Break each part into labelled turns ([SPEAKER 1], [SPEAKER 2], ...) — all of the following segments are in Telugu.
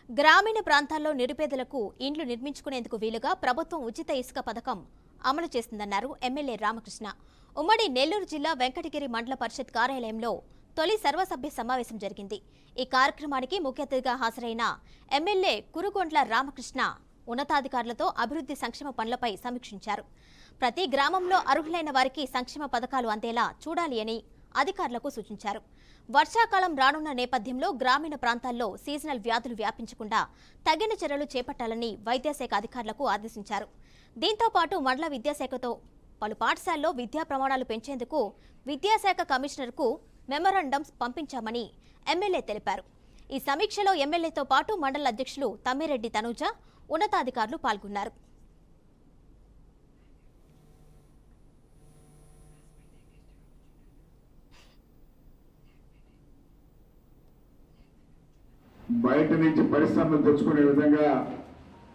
[SPEAKER 1] గ్రామీణ ప్రాంతాల్లో నిరుపేదలకు ఇండ్లు నిర్మించుకునేందుకు వీలుగా ప్రభుత్వం ఉచిత ఇసుక పథకం అమలు చేస్తుందన్నారు ఎమ్మెల్యే రామకృష్ణ. ఉమ్మడి నెల్లూరు జిల్లా వెంకటగిరి మండల పరిషత్ కార్యాలయంలో తొలి సర్వసభ్య సమావేశం జరిగింది. ఈ కార్యక్రమానికి ముఖ్య అతిథిగా హాజరైన ఎమ్మెల్యే కురుగొండ్ల రామకృష్ణ ఉన్నతాధికారులతో అభివృద్ధి సంక్షేమ పనులపై సమీక్షించారు. ప్రతి గ్రామంలో అర్హులైన వారికి సంక్షేమ పథకాలు అందేలా చూడాలి అని అధికారులకు సూచించారు. వర్షాకాలం రానున్న నేపథ్యంలో గ్రామీణ ప్రాంతాల్లో సీజనల్ వ్యాధులు వ్యాపించకుండా తగిన చర్యలు చేపట్టాలని వైద్యశాఖ అధికారులకు ఆదేశించారు. దీంతో పాటు మండల విద్యాశాఖతో పలు పాఠశాలల్లో విద్యా ప్రమాణాలు పెంచేందుకు విద్యాశాఖ కమిషనర్కు మెమరాండమ్స్ పంపించామని ఎమ్మెల్యే తెలిపారు. ఈ సమీక్షలో ఎమ్మెల్యేతో పాటు మండల అధ్యక్షులు తమ్మిరెడ్డి తనూజ, ఉన్నతాధికారులు పాల్గొన్నారు.
[SPEAKER 2] బయట నుంచి పరిశ్రమలు తెచ్చుకునే విధంగా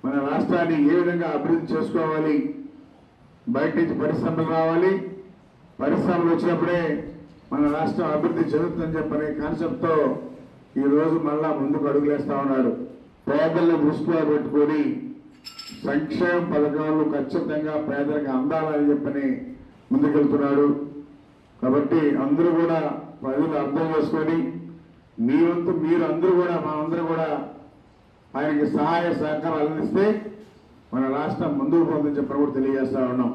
[SPEAKER 2] మన రాష్ట్రాన్ని ఏ విధంగా అభివృద్ధి చేసుకోవాలి, బయట నుంచి పరిశ్రమలు రావాలి, పరిశ్రమలు వచ్చినప్పుడే మన రాష్ట్రం అభివృద్ధి చెందుతుందని చెప్పనే కాన్సెప్ట్తో ఈరోజు మళ్ళా ముందుకు అడుగులేస్తా ఉన్నాడు. పేదలను దృష్టిలో పెట్టుకొని సంక్షేమ పథకాలు ఖచ్చితంగా పేదలకు అందాలని చెప్పని ముందుకెళ్తున్నాడు. కాబట్టి అందరూ కూడా ప్రజలు అర్థం చేసుకొని మీ వంతు మీరు అందరూ కూడా మా అందరూ కూడా ఆయనకి సహాయ సహకారాలు అందిస్తే మన రాష్ట్రం ముందుకు పోతుందని చెప్పని కూడా తెలియజేస్తా ఉన్నాం.